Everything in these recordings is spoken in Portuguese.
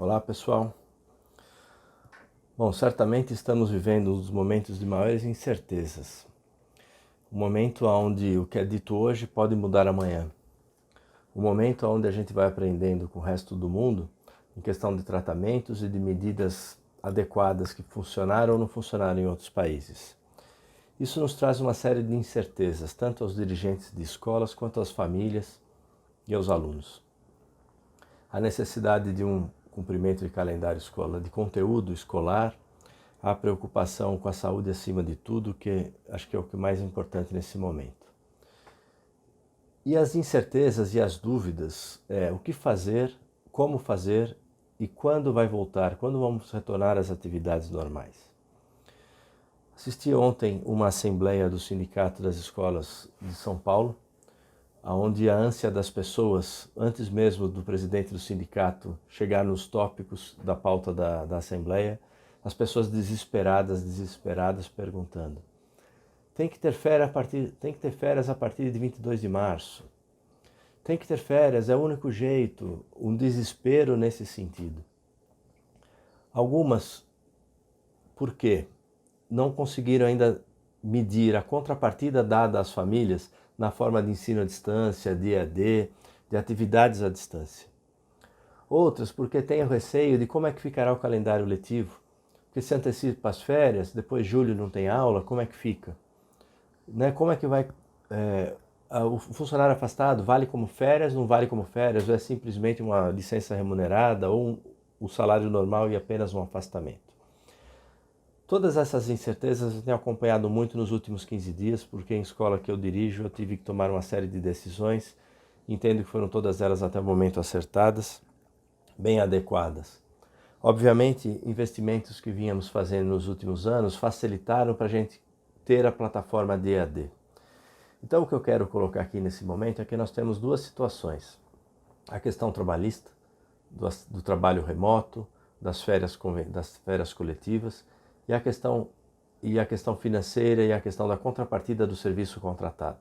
Olá, pessoal. Bom, certamente estamos vivendo um dos momentos de maiores incertezas. Um momento onde o que é dito hoje pode mudar amanhã. Um momento onde a gente vai aprendendo com o resto do mundo em questão de tratamentos e de medidas adequadas que funcionaram ou não funcionaram em outros países. Isso nos traz uma série de incertezas, tanto aos dirigentes de escolas quanto às famílias e aos alunos. A necessidade de um cumprimento de calendário escolar, de conteúdo escolar, a preocupação com a saúde acima de tudo, que acho que é o que é mais importante nesse momento. E as incertezas e as dúvidas, o que fazer, como fazer e quando vai voltar, quando vamos retornar às atividades normais. Assisti ontem uma assembleia do Sindicato das Escolas de São Paulo, onde a ânsia das pessoas, antes mesmo do presidente do sindicato chegar nos tópicos da pauta da assembleia, as pessoas desesperadas perguntando: tem que ter férias a partir de 22 de março. Tem que ter férias, é o único jeito. Um desespero nesse sentido. Algumas, por quê? Não conseguiram ainda medir a contrapartida dada às famílias na forma de ensino à distância, de EAD, de atividades à distância. Outras porque têm o receio de como é que ficará o calendário letivo. Porque se antecipa as férias, depois julho não tem aula, como é que fica? Como é que vai... o funcionário afastado vale como férias, não vale como férias, ou é simplesmente uma licença remunerada, ou o salário normal e apenas um afastamento? Todas essas incertezas eu tenho acompanhado muito nos últimos 15 dias, porque em escola que eu dirijo eu tive que tomar uma série de decisões. Entendo que foram todas elas até o momento acertadas, bem adequadas. Obviamente, investimentos que vínhamos fazendo nos últimos anos facilitaram para a gente ter a plataforma de EAD. Então o que eu quero colocar aqui nesse momento é que nós temos duas situações. A questão trabalhista, do trabalho remoto, das férias coletivas, e a questão financeira e a questão da contrapartida do serviço contratado.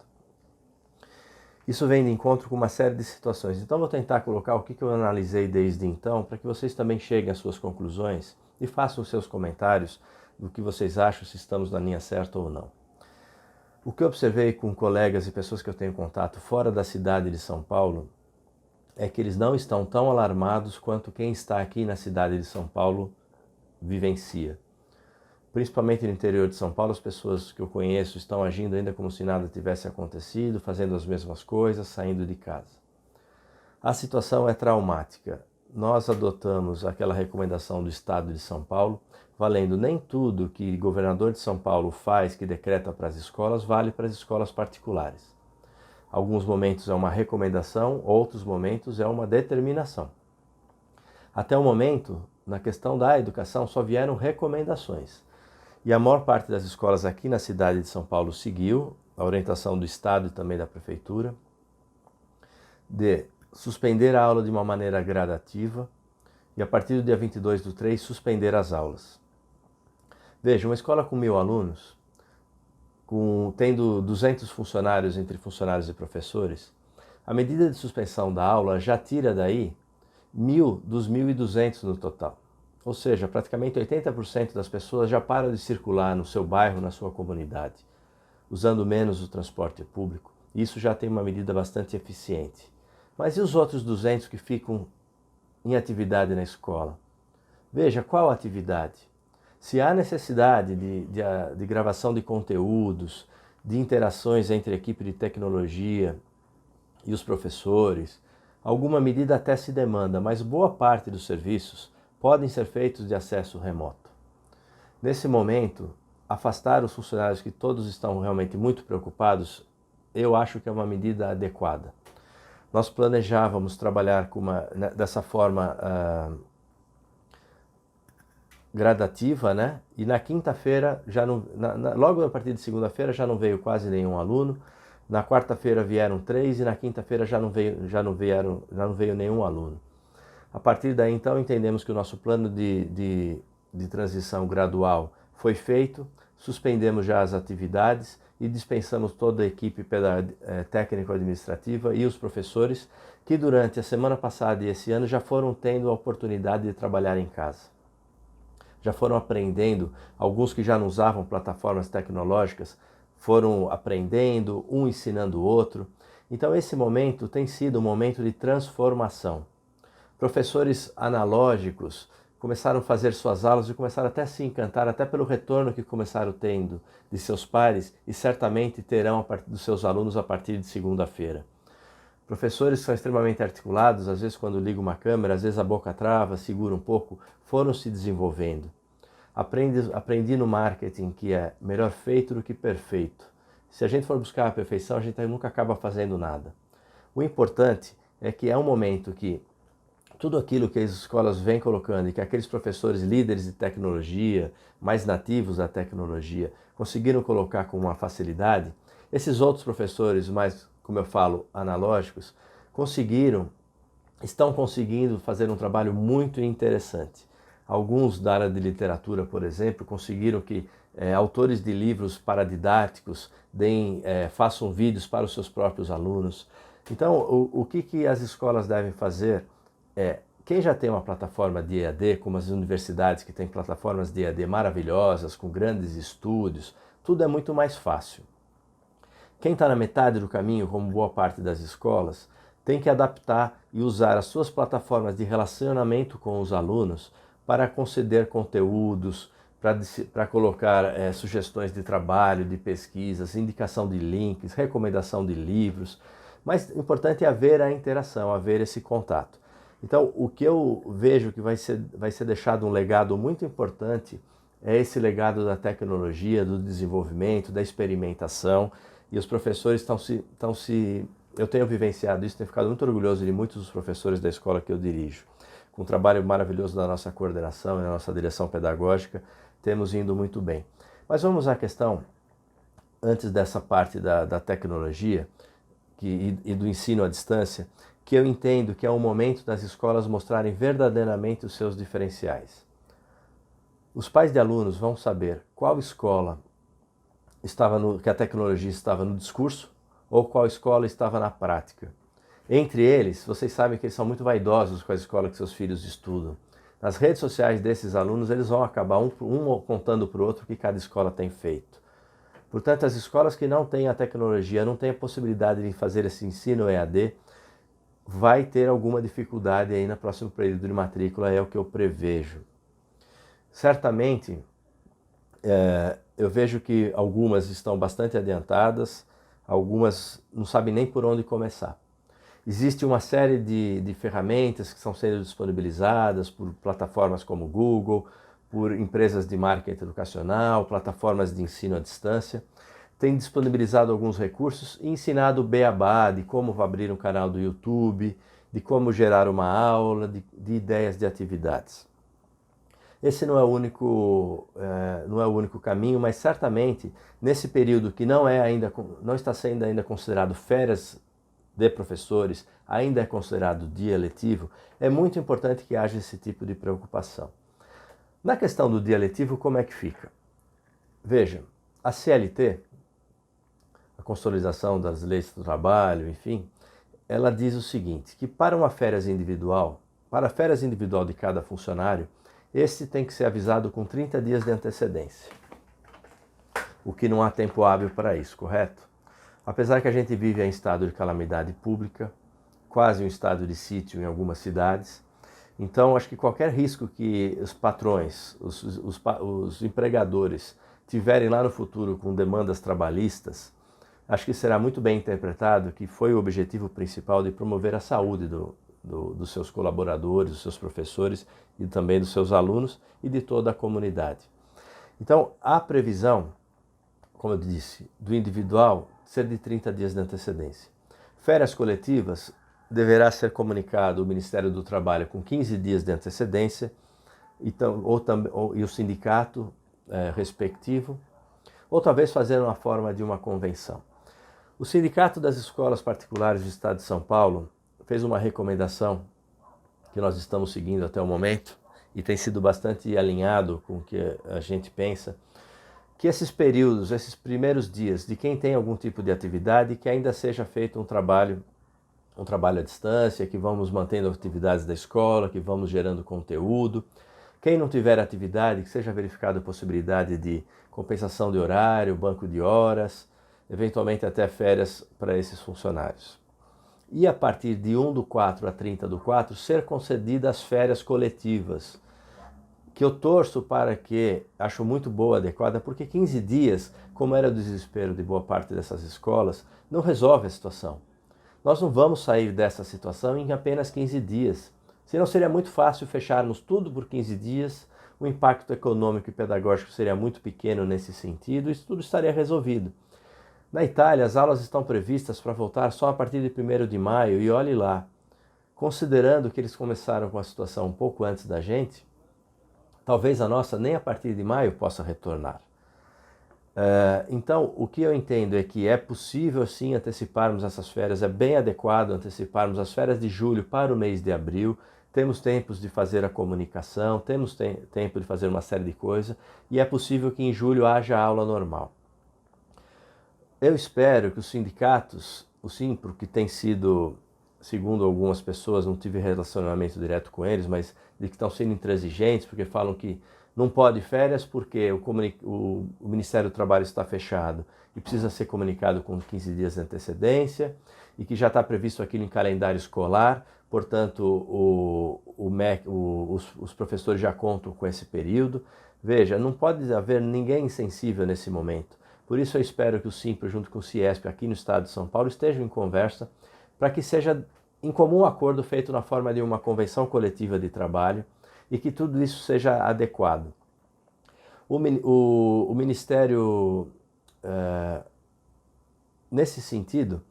Isso vem de encontro com uma série de situações. Então vou tentar colocar o que eu analisei desde então, para que vocês também cheguem às suas conclusões e façam os seus comentários do que vocês acham, se estamos na linha certa ou não. O que eu observei com colegas e pessoas que eu tenho contato fora da cidade de São Paulo é que eles não estão tão alarmados quanto quem está aqui na cidade de São Paulo vivencia. Principalmente no interior de São Paulo, as pessoas que eu conheço estão agindo ainda como se nada tivesse acontecido, fazendo as mesmas coisas, saindo de casa. A situação é traumática. Nós adotamos aquela recomendação do Estado de São Paulo, valendo nem tudo que o governador de São Paulo faz, que decreta para as escolas, vale para as escolas particulares. Alguns momentos é uma recomendação, outros momentos é uma determinação. Até o momento, na questão da educação, só vieram recomendações. E a maior parte das escolas aqui na cidade de São Paulo seguiu a orientação do Estado e também da Prefeitura de suspender a aula de uma maneira gradativa e a partir do dia 22/3 suspender as aulas. Veja, uma escola com 1.000 alunos, tendo 200 funcionários entre funcionários e professores, a medida de suspensão da aula já tira daí 1.000 dos 1.200 no total. Ou seja, praticamente 80% das pessoas já param de circular no seu bairro, na sua comunidade, usando menos o transporte público. Isso já tem uma medida bastante eficiente. Mas e os outros 200 que ficam em atividade na escola? Veja, qual atividade? Se há necessidade de gravação de conteúdos, de interações entre a equipe de tecnologia e os professores, alguma medida até se demanda, mas boa parte dos serviços podem ser feitos de acesso remoto. Nesse momento, afastar os funcionários que todos estão realmente muito preocupados, eu acho que é uma medida adequada. Nós planejávamos trabalhar dessa forma gradativa, né? E na quinta-feira, logo a partir de segunda-feira já não veio quase nenhum aluno, na quarta-feira vieram 3 e na quinta-feira já não veio nenhum aluno. A partir daí, então, entendemos que o nosso plano de transição gradual foi feito, suspendemos já as atividades e dispensamos toda a equipe técnico-administrativa e os professores que durante a semana passada e esse ano já foram tendo a oportunidade de trabalhar em casa. Já foram aprendendo, alguns que já não usavam plataformas tecnológicas, foram aprendendo, um ensinando o outro. Então esse momento tem sido um momento de transformação. Professores analógicos começaram a fazer suas aulas e começaram até a se encantar, até pelo retorno que começaram tendo de seus pares e certamente terão dos seus alunos a partir de segunda-feira. Professores que são extremamente articulados, às vezes quando liga uma câmera, às vezes a boca trava, segura um pouco, foram se desenvolvendo. Aprendi no marketing que é melhor feito do que perfeito. Se a gente for buscar a perfeição, a gente nunca acaba fazendo nada. O importante é que é um momento que tudo aquilo que as escolas vêm colocando e que aqueles professores líderes de tecnologia, mais nativos da tecnologia, conseguiram colocar com uma facilidade, esses outros professores mais, como eu falo, analógicos, estão conseguindo fazer um trabalho muito interessante. Alguns da área de literatura, por exemplo, conseguiram que autores de livros paradidáticos façam vídeos para os seus próprios alunos. Então, o que as escolas devem fazer quem já tem uma plataforma de EAD, como as universidades que têm plataformas de EAD maravilhosas, com grandes estúdios, tudo é muito mais fácil. Quem está na metade do caminho, como boa parte das escolas, tem que adaptar e usar as suas plataformas de relacionamento com os alunos para conceder conteúdos, para colocar sugestões de trabalho, de pesquisas, indicação de links, recomendação de livros. Mas o importante é haver a interação, haver esse contato. Então, o que eu vejo que vai ser deixado um legado muito importante é esse legado da tecnologia, do desenvolvimento, da experimentação, e os professores eu tenho vivenciado isso, tenho ficado muito orgulhoso de muitos dos professores da escola que eu dirijo. Com o trabalho maravilhoso da nossa coordenação e da nossa direção pedagógica, temos indo muito bem. Mas vamos à questão, antes dessa parte da tecnologia e do ensino à distância, que eu entendo que é o momento das escolas mostrarem verdadeiramente os seus diferenciais. Os pais de alunos vão saber qual escola que a tecnologia estava no discurso ou qual escola estava na prática. Entre eles, vocês sabem que eles são muito vaidosos com a escola que seus filhos estudam. Nas redes sociais desses alunos, eles vão acabar um contando para o outro o que cada escola tem feito. Portanto, as escolas que não têm a tecnologia, não têm a possibilidade de fazer esse ensino EAD, vai ter alguma dificuldade aí no próximo período de matrícula, é o que eu prevejo. Certamente, eu vejo que algumas estão bastante adiantadas, algumas não sabem nem por onde começar. Existe uma série de ferramentas que estão sendo disponibilizadas por plataformas como Google, por empresas de marketing educacional, plataformas de ensino à distância. Tem disponibilizado alguns recursos e ensinado o beabá de como abrir um canal do YouTube, de como gerar uma aula, de ideias de atividades. Esse não é o único caminho, mas certamente nesse período que não está sendo ainda considerado férias de professores, ainda é considerado dia letivo, é muito importante que haja esse tipo de preocupação. Na questão do dia letivo, como é que fica? Veja, a CLT, a consolidação das leis do trabalho, enfim, ela diz o seguinte, que para a férias individual de cada funcionário, esse tem que ser avisado com 30 dias de antecedência, o que não há tempo hábil para isso, correto? Apesar que a gente vive em estado de calamidade pública, quase um estado de sítio em algumas cidades, então acho que qualquer risco que os patrões, os empregadores tiverem lá no futuro com demandas trabalhistas, acho que será muito bem interpretado que foi o objetivo principal de promover a saúde dos seus colaboradores, dos seus professores e também dos seus alunos e de toda a comunidade. Então, a previsão, como eu disse, do individual ser de 30 dias de antecedência. Férias coletivas deverá ser comunicado o Ministério do Trabalho com 15 dias de antecedência e o sindicato respectivo, ou talvez fazer uma forma de uma convenção. O Sindicato das Escolas Particulares do Estado de São Paulo fez uma recomendação que nós estamos seguindo até o momento e tem sido bastante alinhado com o que a gente pensa, que esses períodos, esses primeiros dias de quem tem algum tipo de atividade, que ainda seja feito um trabalho à distância, que vamos mantendo atividades da escola, que vamos gerando conteúdo. Quem não tiver atividade, que seja verificada a possibilidade de compensação de horário, banco de horas, eventualmente até férias para esses funcionários. E a partir de 1/4 a 30/4, ser concedidas férias coletivas, que eu torço para que, acho muito boa, adequada, porque 15 dias, como era o desespero de boa parte dessas escolas, não resolve a situação. Nós não vamos sair dessa situação em apenas 15 dias. Senão seria muito fácil fecharmos tudo por 15 dias, o impacto econômico e pedagógico seria muito pequeno nesse sentido e isso tudo estaria resolvido. Na Itália, as aulas estão previstas para voltar só a partir de 1º de maio e olhe lá, considerando que eles começaram com a situação um pouco antes da gente, talvez a nossa nem a partir de maio possa retornar. Então, o que eu entendo é que é possível sim anteciparmos essas férias, é bem adequado anteciparmos as férias de julho para o mês de abril, temos tempos de fazer a comunicação, temos tempo de fazer uma série de coisas e é possível que em julho haja aula normal. Eu espero que os sindicatos, o Simpro, que tem sido, segundo algumas pessoas, não tive relacionamento direto com eles, mas de que estão sendo intransigentes, porque falam que não pode férias porque o Ministério do Trabalho está fechado e precisa ser comunicado com 15 dias de antecedência e que já está previsto aquilo em calendário escolar, portanto os professores já contam com esse período. Veja, não pode haver ninguém insensível nesse momento. Por isso eu espero que o Simpro, junto com o Ciesp, aqui no estado de São Paulo, estejam em conversa para que seja em comum acordo feito na forma de uma convenção coletiva de trabalho e que tudo isso seja adequado. O Ministério, nesse sentido,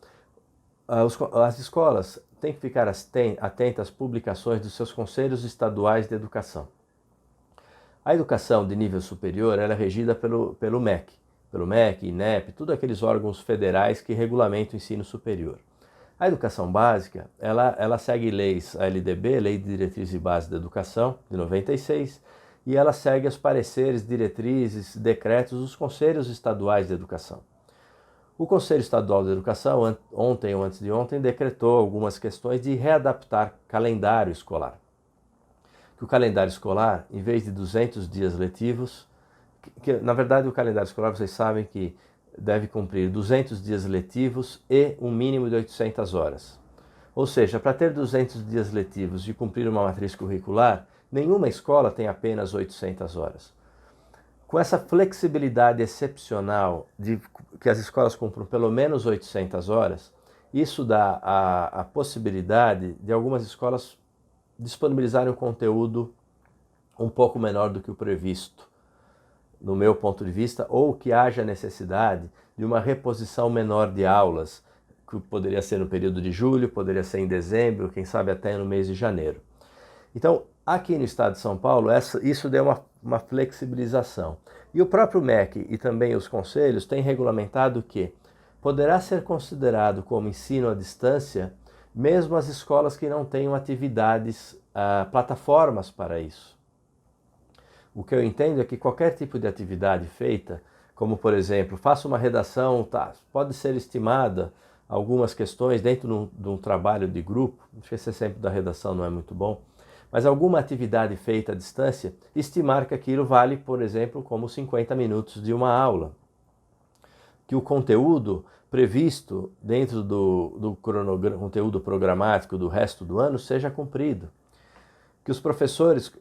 as escolas têm que ficar atentas às publicações dos seus conselhos estaduais de educação. A educação de nível superior ela é regida pelo MEC, INEP, todos aqueles órgãos federais que regulamentam o ensino superior. A educação básica, ela segue leis, a LDB, Lei de Diretrizes e Bases da Educação, de 96, e ela segue os pareceres, diretrizes, decretos dos Conselhos Estaduais de Educação. O Conselho Estadual de Educação, ontem ou antes de ontem, decretou algumas questões de readaptar calendário escolar. Que o calendário escolar, em vez de 200 dias letivos, na verdade o calendário escolar, vocês sabem que deve cumprir 200 dias letivos e um mínimo de 800 horas. Ou seja, para ter 200 dias letivos e cumprir uma matriz curricular, nenhuma escola tem apenas 800 horas. Com essa flexibilidade excepcional de que as escolas cumpram pelo menos 800 horas, isso dá a possibilidade de algumas escolas disponibilizarem um conteúdo um pouco menor do que o previsto, no meu ponto de vista, ou que haja necessidade de uma reposição menor de aulas, que poderia ser no período de julho, poderia ser em dezembro, quem sabe até no mês de janeiro. Então, aqui no estado de São Paulo, isso deu uma flexibilização. E o próprio MEC e também os conselhos têm regulamentado que poderá ser considerado como ensino à distância mesmo as escolas que não tenham atividades, plataformas para isso. O que eu entendo é que qualquer tipo de atividade feita, como por exemplo, faça uma redação, pode ser estimada algumas questões dentro de um trabalho de grupo, acho que esse exemplo da redação não é muito bom, mas alguma atividade feita à distância, estimar que aquilo vale, por exemplo, como 50 minutos de uma aula. Que o conteúdo previsto dentro do conteúdo programático do resto do ano seja cumprido. Que os professores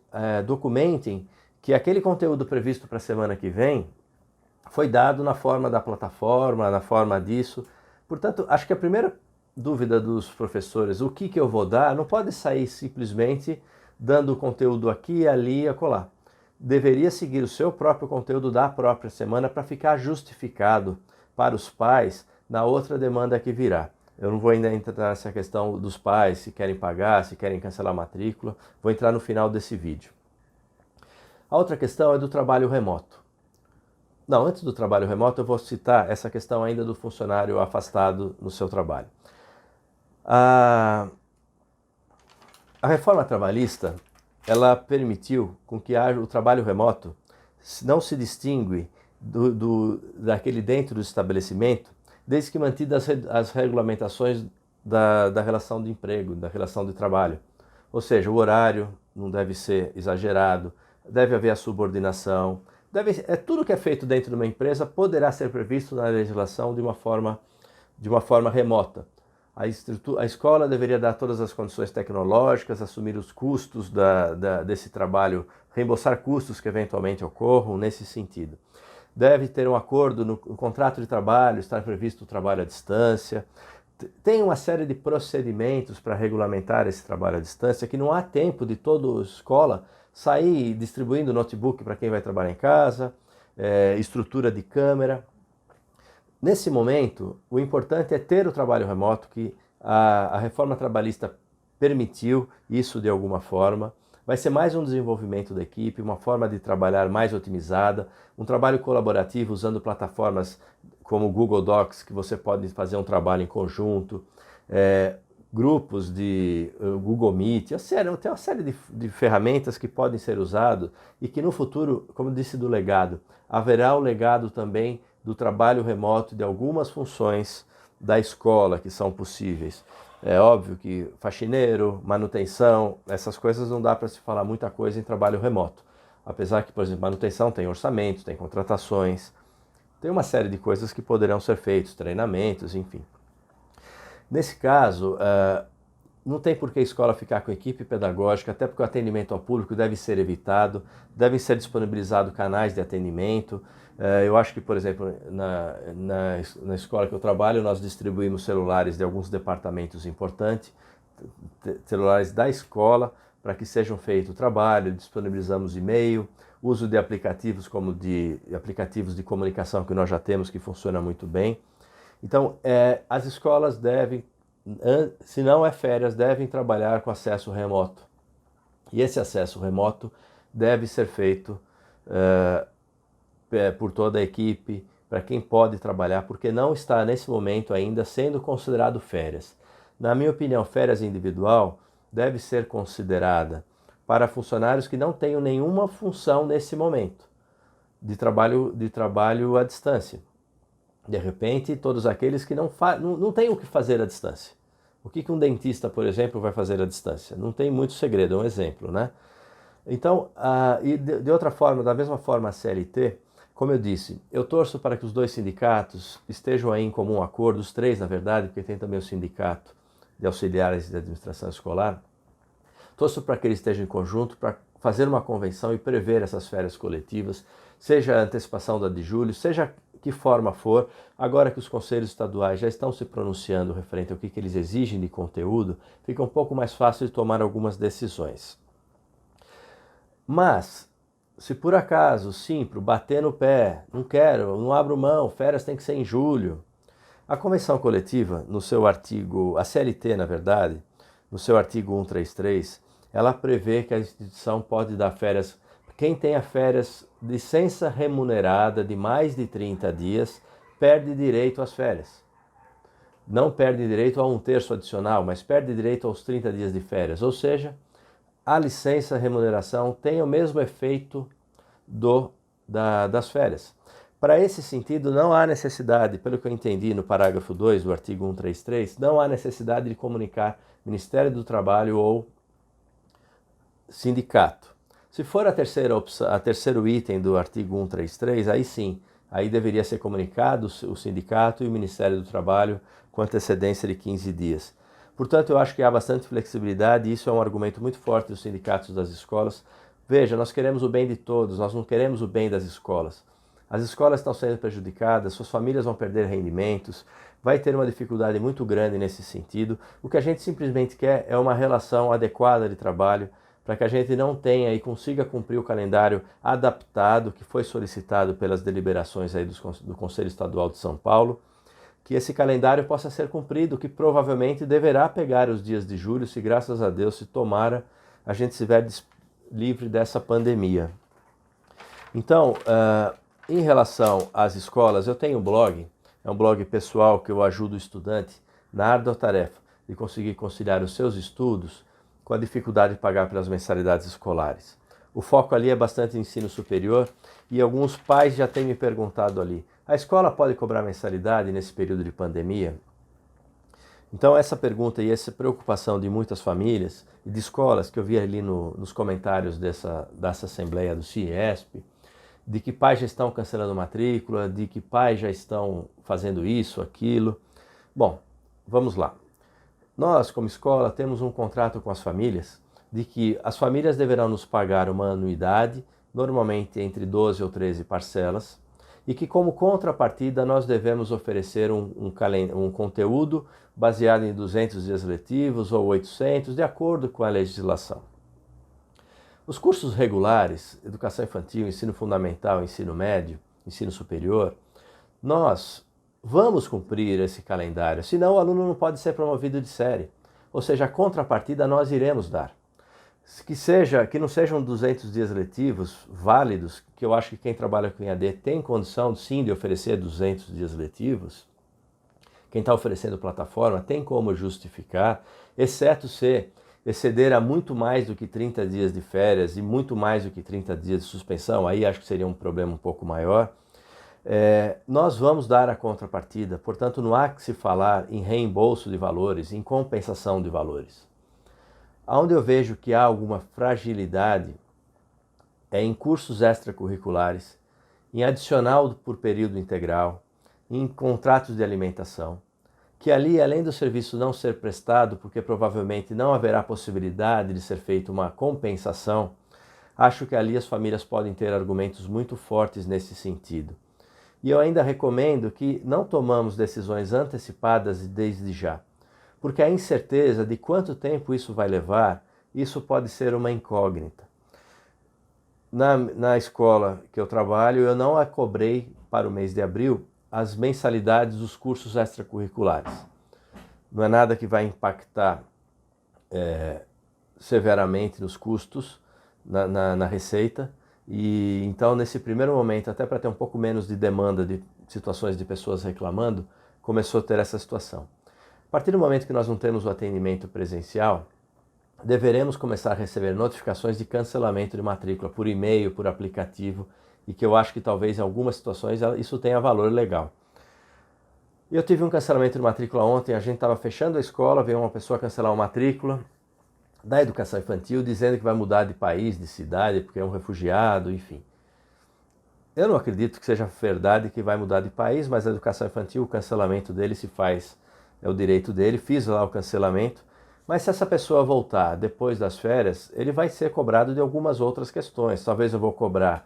documentem que aquele conteúdo previsto para a semana que vem foi dado na forma da plataforma, na forma disso. Portanto, acho que a primeira dúvida dos professores, o que eu vou dar, não pode sair simplesmente dando o conteúdo aqui, ali e acolá. Deveria seguir o seu próprio conteúdo da própria semana para ficar justificado para os pais na outra demanda que virá. Eu não vou ainda entrar nessa questão dos pais, se querem pagar, se querem cancelar a matrícula, vou entrar no final desse vídeo. A outra questão é do trabalho remoto. Não, antes do trabalho remoto eu vou citar essa questão ainda do funcionário afastado no seu trabalho. A reforma trabalhista, ela permitiu com que o trabalho remoto não se distingue daquele dentro do estabelecimento, desde que mantidas as regulamentações da relação de emprego, da relação de trabalho. Ou seja, o horário não deve ser exagerado, deve haver a subordinação, tudo que é feito dentro de uma empresa poderá ser previsto na legislação de uma forma remota. A escola deveria dar todas as condições tecnológicas, assumir os custos desse trabalho, reembolsar custos que eventualmente ocorram nesse sentido. Deve ter um acordo no contrato de trabalho, estar previsto o trabalho à distância. Tem uma série de procedimentos para regulamentar esse trabalho à distância, que não há tempo de toda escola sair distribuindo notebook para quem vai trabalhar em casa, estrutura de câmera. Nesse momento, o importante é ter o trabalho remoto, que a reforma trabalhista permitiu isso de alguma forma. Vai ser mais um desenvolvimento da equipe, uma forma de trabalhar mais otimizada, um trabalho colaborativo usando plataformas como o Google Docs, que você pode fazer um trabalho em conjunto, grupos de Google Meet, tem uma série de ferramentas que podem ser usadas e que no futuro, como disse do legado, haverá o legado também do trabalho remoto de algumas funções da escola que são possíveis. É óbvio que faxineiro, manutenção, essas coisas não dá para se falar muita coisa em trabalho remoto. Apesar que, por exemplo, manutenção tem orçamentos, tem contratações, tem uma série de coisas que poderão ser feitos, treinamentos, enfim. Nesse caso, não tem por que a escola ficar com equipe pedagógica, até porque o atendimento ao público deve ser evitado, devem ser disponibilizados canais de atendimento. Eu acho que, por exemplo, na escola que eu trabalho, nós distribuímos celulares de alguns departamentos importantes, celulares da escola, para que sejam feito o trabalho, disponibilizamos e-mail, uso de aplicativos como aplicativos de comunicação que nós já temos, que funciona muito bem. Então, as escolas devem, se não é férias, devem trabalhar com acesso remoto. E esse acesso remoto deve ser feito por toda a equipe, para quem pode trabalhar, porque não está nesse momento ainda sendo considerado férias. Na minha opinião, férias individual deve ser considerada para funcionários que não tenham nenhuma função nesse momento de trabalho à distância. De repente, todos aqueles que não têm o que fazer à distância. O que um dentista, por exemplo, vai fazer à distância? Não tem muito segredo, é um exemplo, né? Então, e de outra forma, da mesma forma a CLT, como eu disse, eu torço para que os dois sindicatos estejam aí em comum acordo, os três, na verdade, porque tem também o sindicato de auxiliares de administração escolar. Torço para que eles estejam em conjunto, para fazer uma convenção e prever essas férias coletivas, seja a antecipação da de julho, seja que forma for. Agora que os conselhos estaduais já estão se pronunciando referente ao que eles exigem de conteúdo, fica um pouco mais fácil de tomar algumas decisões. Mas, se por acaso, Simpro, bater no pé, não quero, não abro mão, férias tem que ser em julho, a convenção coletiva, no seu artigo, a CLT, na verdade, no seu artigo 133, ela prevê que a instituição pode dar férias, quem tenha férias, licença remunerada de mais de 30 dias, perde direito às férias. Não perde direito a 1/3 adicional, mas perde direito aos 30 dias de férias, ou seja, a licença remuneração tem o mesmo efeito das férias. Para esse sentido, não há necessidade, pelo que eu entendi no parágrafo 2 do artigo 133, não há necessidade de comunicar Ministério do Trabalho ou sindicato. Se for a terceiro item do artigo 133, aí sim, aí deveria ser comunicado o sindicato e o Ministério do Trabalho com antecedência de 15 dias. Portanto, eu acho que há bastante flexibilidade e isso é um argumento muito forte dos sindicatos das escolas. Veja, nós queremos o bem de todos, nós não queremos o bem das escolas. As escolas estão sendo prejudicadas, suas famílias vão perder rendimentos, vai ter uma dificuldade muito grande nesse sentido. O que a gente simplesmente quer é uma relação adequada de trabalho para que a gente não tenha e consiga cumprir o calendário adaptado que foi solicitado pelas deliberações aí do Conselho Estadual de São Paulo, que esse calendário possa ser cumprido, que provavelmente deverá pegar os dias de julho, se graças a Deus, se tomara, a gente estiver livre dessa pandemia. Então, em relação às escolas, eu tenho um blog, é um blog pessoal que eu ajudo o estudante na árdua tarefa de conseguir conciliar os seus estudos com a dificuldade de pagar pelas mensalidades escolares. O foco ali é bastante ensino superior e alguns pais já têm me perguntado ali, a escola pode cobrar mensalidade nesse período de pandemia? Então essa pergunta e essa preocupação de muitas famílias e de escolas que eu vi ali nos comentários dessa assembleia do CIESP, de que pais já estão cancelando matrícula, de que pais já estão fazendo isso, aquilo. Bom, vamos lá. Nós, como escola, temos um contrato com as famílias de que as famílias deverão nos pagar uma anuidade, normalmente entre 12 ou 13 parcelas, e que como contrapartida nós devemos oferecer um conteúdo baseado em 200 dias letivos ou 800, de acordo com a legislação. Os cursos regulares, educação infantil, ensino fundamental, ensino médio, ensino superior, nós vamos cumprir esse calendário, senão o aluno não pode ser promovido de série. Ou seja, a contrapartida nós iremos dar. Que não sejam 200 dias letivos válidos, que eu acho que quem trabalha com EAD tem condição sim de oferecer 200 dias letivos. Quem está oferecendo plataforma tem como justificar, exceto se exceder a muito mais do que 30 dias de férias e muito mais do que 30 dias de suspensão, aí acho que seria um problema um pouco maior. Nós vamos dar a contrapartida, portanto não há que se falar em reembolso de valores, em compensação de valores. Onde eu vejo que há alguma fragilidade é em cursos extracurriculares, em adicional por período integral, em contratos de alimentação, que ali, além do serviço não ser prestado, porque provavelmente não haverá possibilidade de ser feita uma compensação, acho que ali as famílias podem ter argumentos muito fortes nesse sentido. E eu ainda recomendo que não tomamos decisões antecipadas desde já, porque a incerteza de quanto tempo isso vai levar, isso pode ser uma incógnita. Na escola que eu trabalho, eu não a cobrei para o mês de abril as mensalidades dos cursos extracurriculares. Não é nada que vai impactar severamente nos custos, na receita, e então nesse primeiro momento, até para ter um pouco menos de demanda de situações de pessoas reclamando, começou a ter essa situação. A partir do momento que nós não temos o atendimento presencial, deveremos começar a receber notificações de cancelamento de matrícula por e-mail, por aplicativo, e que eu acho que talvez em algumas situações isso tenha valor legal. Eu tive um cancelamento de matrícula ontem, a gente estava fechando a escola, veio uma pessoa cancelar uma matrícula da educação infantil, dizendo que vai mudar de país, de cidade, porque é um refugiado, enfim. Eu não acredito que seja verdade que vai mudar de país, mas a educação infantil, o cancelamento dele se faz, é o direito dele, fiz lá o cancelamento, mas se essa pessoa voltar depois das férias, ele vai ser cobrado de algumas outras questões. Talvez eu vou cobrar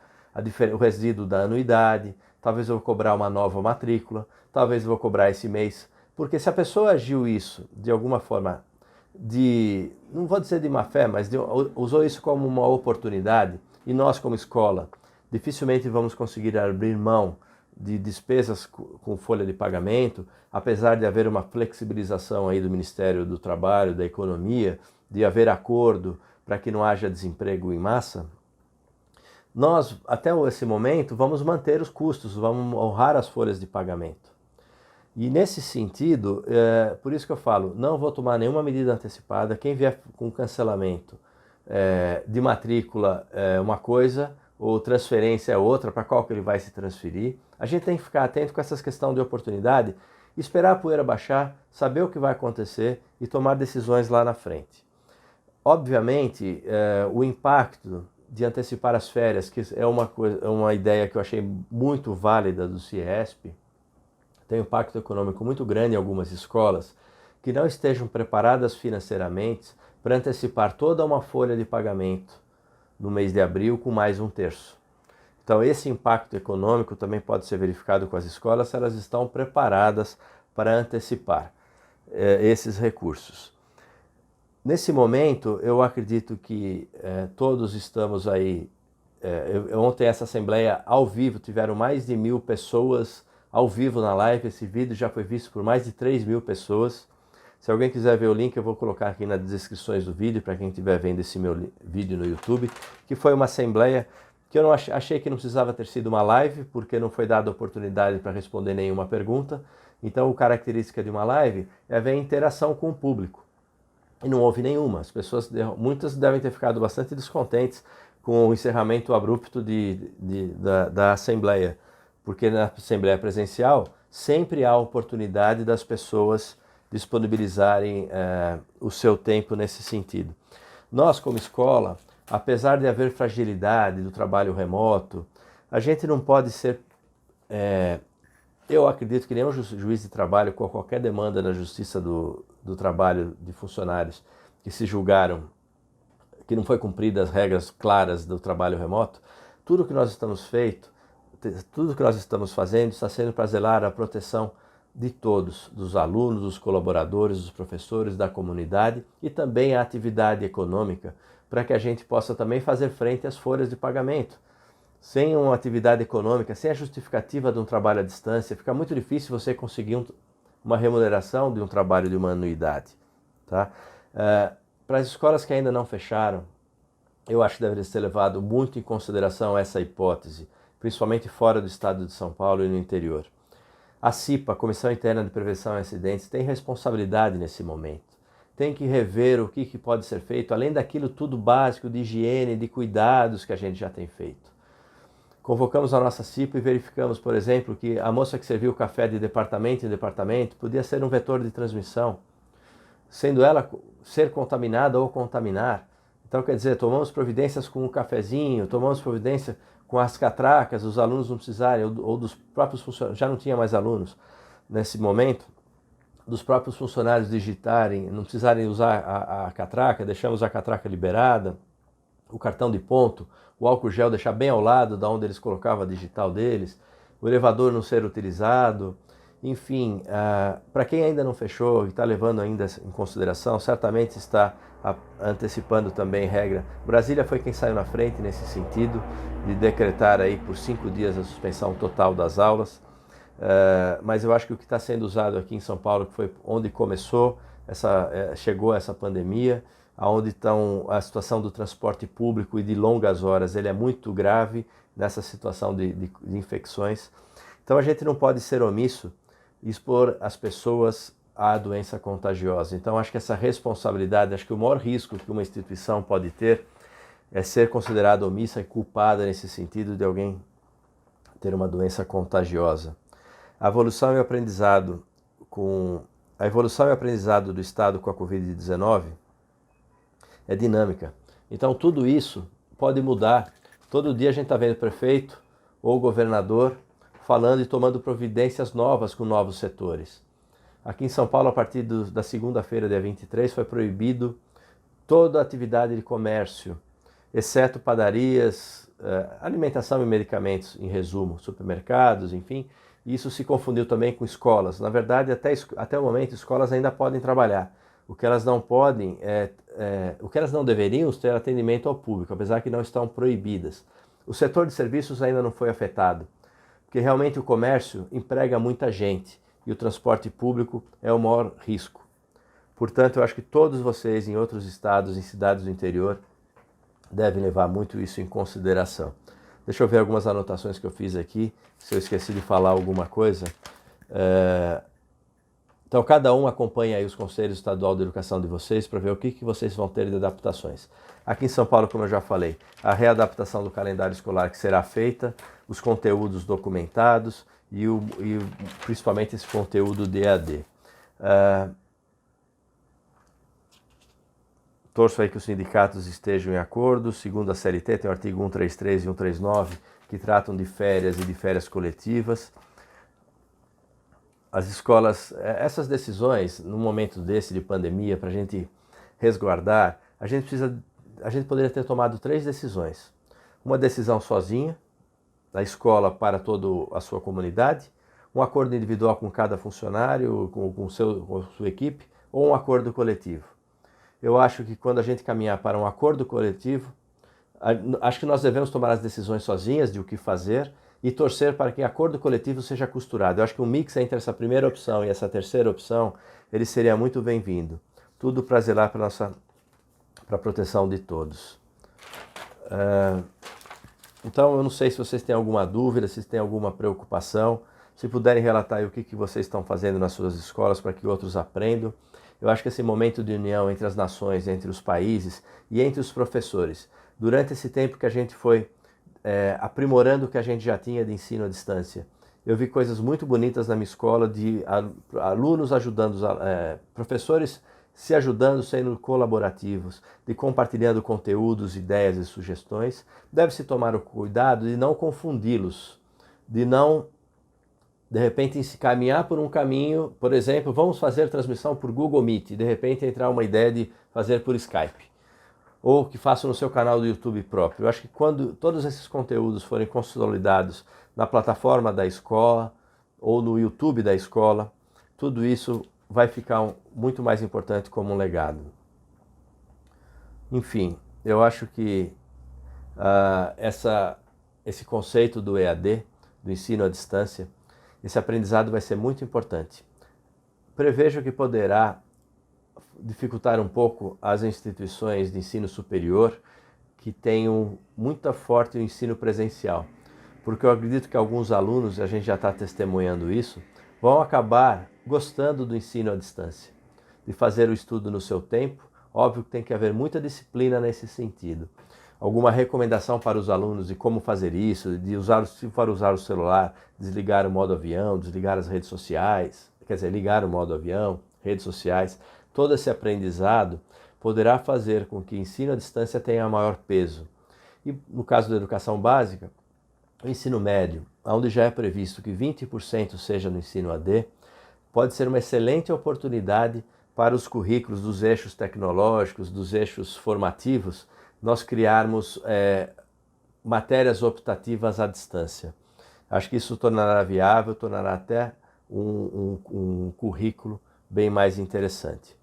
o resíduo da anuidade, talvez eu vou cobrar uma nova matrícula, talvez eu vou cobrar esse mês, porque se a pessoa agiu isso de alguma forma não vou dizer de má fé, mas usou isso como uma oportunidade, e nós como escola dificilmente vamos conseguir abrir mão de despesas com folha de pagamento, apesar de haver uma flexibilização aí do Ministério do Trabalho, da Economia, de haver acordo para que não haja desemprego em massa. Nós, até esse momento, vamos manter os custos, vamos honrar as folhas de pagamento. E nesse sentido, por isso que eu falo, não vou tomar nenhuma medida antecipada. Quem vier com cancelamento de matrícula é uma coisa, ou transferência é outra, para qual que ele vai se transferir. A gente tem que ficar atento com essas questões de oportunidade, esperar a poeira baixar, saber o que vai acontecer e tomar decisões lá na frente. Obviamente, o impacto de antecipar as férias, que é uma ideia que eu achei muito válida do CIESP, tem um impacto econômico muito grande em algumas escolas que não estejam preparadas financeiramente para antecipar toda uma folha de pagamento no mês de abril com mais um terço. Então esse impacto econômico também pode ser verificado com as escolas se elas estão preparadas para antecipar esses recursos. Nesse momento, eu acredito que todos estamos aí. Ontem essa assembleia ao vivo tiveram mais de 1.000 pessoas ao vivo na live. Esse vídeo já foi visto por mais de 3.000 pessoas. Se alguém quiser ver o link, eu vou colocar aqui nas descrições do vídeo, para quem estiver vendo esse meu vídeo no YouTube, que foi uma assembleia que eu não achei que não precisava ter sido uma live, porque não foi dada oportunidade para responder nenhuma pergunta. Então, a característica de uma live é haver interação com o público. E não houve nenhuma. As pessoas, muitas devem ter ficado bastante descontentes com o encerramento abrupto da Assembleia, porque na Assembleia presencial sempre há oportunidade das pessoas disponibilizarem o seu tempo nesse sentido. Nós, como escola, apesar de haver fragilidade do trabalho remoto, a gente não pode ser... eu acredito que nenhum juiz de trabalho, com qualquer demanda na Justiça do Trabalho de funcionários que se julgaram que não foi cumprida as regras claras do trabalho remoto, tudo que nós estamos fazendo está sendo para zelar a proteção de todos, dos alunos, dos colaboradores, dos professores, da comunidade e também a atividade econômica, para que a gente possa também fazer frente às folhas de pagamento. Sem uma atividade econômica, sem a justificativa de um trabalho à distância, fica muito difícil você conseguir uma remuneração de um trabalho de uma anuidade. Tá? Para as escolas que ainda não fecharam, eu acho que deveria ser levado muito em consideração essa hipótese, principalmente fora do estado de São Paulo e no interior. A CIPA, a Comissão Interna de Prevenção a Acidentes, tem responsabilidade nesse momento. Tem que rever o que pode ser feito, além daquilo tudo básico de higiene, de cuidados que a gente já tem feito. Convocamos a nossa CIPA e verificamos, por exemplo, que a moça que serviu o café de departamento em departamento podia ser um vetor de transmissão, sendo ela ser contaminada ou contaminar. Então, quer dizer, tomamos providências com o cafezinho, tomamos providência com as catracas, os alunos não precisarem, ou dos próprios funcionários, já não tinha mais alunos nesse momento, dos próprios funcionários digitarem, não precisarem usar a catraca, deixamos a catraca liberada, o cartão de ponto, o álcool gel deixar bem ao lado da onde eles colocavam a digital deles, o elevador não ser utilizado, enfim, para quem ainda não fechou e está levando ainda em consideração, certamente está antecipando também regra. Brasília foi quem saiu na frente nesse sentido, de decretar aí por 5 dias a suspensão total das aulas, mas eu acho que o que está sendo usado aqui em São Paulo, que foi onde começou, chegou essa pandemia, onde estão a situação do transporte público e de longas horas, ele é muito grave nessa situação de infecções. Então a gente não pode ser omisso e expor as pessoas à doença contagiosa. Então acho que essa responsabilidade, acho que o maior risco que uma instituição pode ter é ser considerada omissa e culpada nesse sentido de alguém ter uma doença contagiosa. A evolução e o aprendizado do Estado com a Covid-19 é dinâmica. Então tudo isso pode mudar. Todo dia a gente está vendo o prefeito ou o governador falando e tomando providências novas com novos setores. Aqui em São Paulo, a partir da segunda-feira, dia 23, foi proibido toda a atividade de comércio, exceto padarias, alimentação e medicamentos, em resumo, supermercados, enfim. Isso se confundiu também com escolas. Na verdade, até o momento, escolas ainda podem trabalhar. O que elas não podem, o que elas não deveriam ter atendimento ao público, apesar que não estão proibidas. O setor de serviços ainda não foi afetado, porque realmente o comércio emprega muita gente e o transporte público é o maior risco. Portanto, eu acho que todos vocês em outros estados, em cidades do interior, devem levar muito isso em consideração. Deixa eu ver algumas anotações que eu fiz aqui, se eu esqueci de falar alguma coisa. Então, cada um acompanha aí os Conselhos Estadual de Educação de vocês para ver o que vocês vão ter de adaptações. Aqui em São Paulo, como eu já falei, a readaptação do calendário escolar que será feita, os conteúdos documentados e principalmente esse conteúdo de EAD. Torço aí que os sindicatos estejam em acordo. Segundo a CLT, tem o artigo 133 e 139 que tratam de férias e de férias coletivas. As escolas, essas decisões, num momento desse de pandemia, para a gente resguardar, a gente poderia ter tomado 3 decisões. Uma decisão sozinha, da escola para toda a sua comunidade, um acordo individual com cada funcionário, com sua equipe, ou um acordo coletivo. Eu acho que quando a gente caminhar para um acordo coletivo, acho que nós devemos tomar as decisões sozinhas de o que fazer e torcer para que o acordo coletivo seja costurado. Eu acho que um mix entre essa primeira opção e essa terceira opção, ele seria muito bem-vindo. Tudo para zelar para a proteção de todos. Então, eu não sei se vocês têm alguma dúvida, se têm alguma preocupação, se puderem relatar aí o que vocês estão fazendo nas suas escolas para que outros aprendam. Eu acho que esse momento de união entre as nações, entre os países e entre os professores, durante esse tempo que a gente foi aprimorando o que a gente já tinha de ensino à distância. Eu vi coisas muito bonitas na minha escola, de alunos ajudando, professores se ajudando, sendo colaborativos, de compartilhando conteúdos, ideias e sugestões. Deve-se tomar o cuidado de não confundi-los, de não, de repente, se caminhar por um caminho, por exemplo, vamos fazer transmissão por Google Meet, e de repente entrar uma ideia de fazer por Skype, ou que faça no seu canal do YouTube próprio. Eu acho que quando todos esses conteúdos forem consolidados na plataforma da escola ou no YouTube da escola, tudo isso vai ficar muito mais importante como um legado. Enfim, eu acho que esse conceito do EAD, do ensino à distância, esse aprendizado vai ser muito importante. Prevejo que poderá dificultar um pouco as instituições de ensino superior que tenham muito forte o ensino presencial, porque eu acredito que alguns alunos, a gente já está testemunhando isso, vão acabar gostando do ensino à distância, de fazer o estudo no seu tempo. Óbvio que tem que haver muita disciplina nesse sentido. Alguma recomendação para os alunos de como fazer isso, de usar, se for usar o celular, desligar o modo avião, desligar as redes sociais, quer dizer, ligar o modo avião, redes sociais. Todo esse aprendizado poderá fazer com que o ensino à distância tenha maior peso. E no caso da educação básica, o ensino médio, onde já é previsto que 20% seja no ensino AD, pode ser uma excelente oportunidade para os currículos dos eixos tecnológicos, dos eixos formativos, nós criarmos matérias optativas à distância. Acho que isso tornará viável, tornará até um currículo bem mais interessante.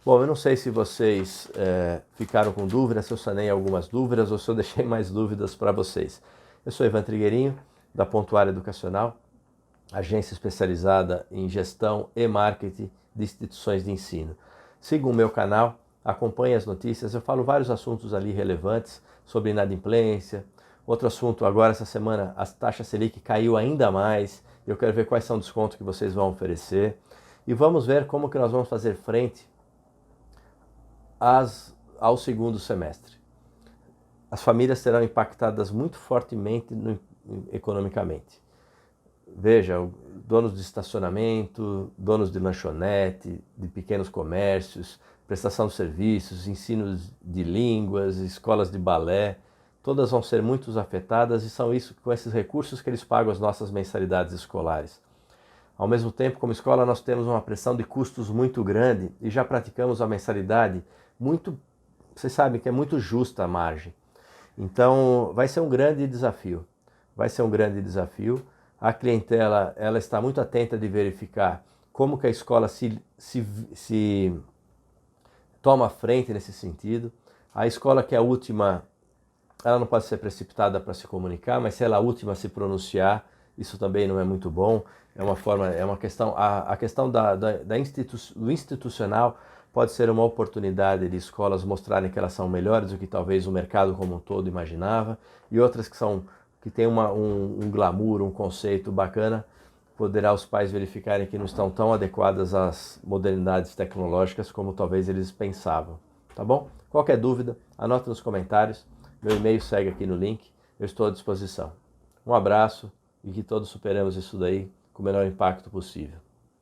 Bom, eu não sei se vocês ficaram com dúvidas, se eu sanei algumas dúvidas ou se eu deixei mais dúvidas para vocês. Eu sou Ivan Trigueirinho, da Pontuária Educacional, agência especializada em gestão e marketing de instituições de ensino. Sigam o meu canal, acompanhem as notícias, eu falo vários assuntos ali relevantes sobre inadimplência. Outro assunto agora, essa semana, a taxa Selic caiu ainda mais, eu quero ver quais são os descontos que vocês vão oferecer. E vamos ver como que nós vamos fazer frente ao segundo semestre. As famílias serão impactadas muito fortemente economicamente. Veja, donos de estacionamento, donos de lanchonete, de pequenos comércios, prestação de serviços, ensino de línguas, escolas de balé, todas vão ser muito afetadas e são isso, com esses recursos que eles pagam as nossas mensalidades escolares. Ao mesmo tempo, como escola, nós temos uma pressão de custos muito grande e já praticamos a mensalidade muito, vocês sabem que é muito justa a margem. Então, vai ser um grande desafio. Vai ser um grande desafio. A clientela, ela está muito atenta de verificar como que a escola se toma à frente nesse sentido. A escola que é a última, ela não pode ser precipitada para se comunicar, mas se ela é a última a se pronunciar, isso também não é muito bom. É uma questão, a questão do institucional pode ser uma oportunidade de escolas mostrarem que elas são melhores do que talvez o mercado como um todo imaginava, e outras que têm um glamour, um conceito bacana, poderá os pais verificarem que não estão tão adequadas às modernidades tecnológicas como talvez eles pensavam. Tá bom? Qualquer dúvida, anota nos comentários, meu e-mail segue aqui no link, eu estou à disposição. Um abraço e que todos superemos isso daí com o menor impacto possível.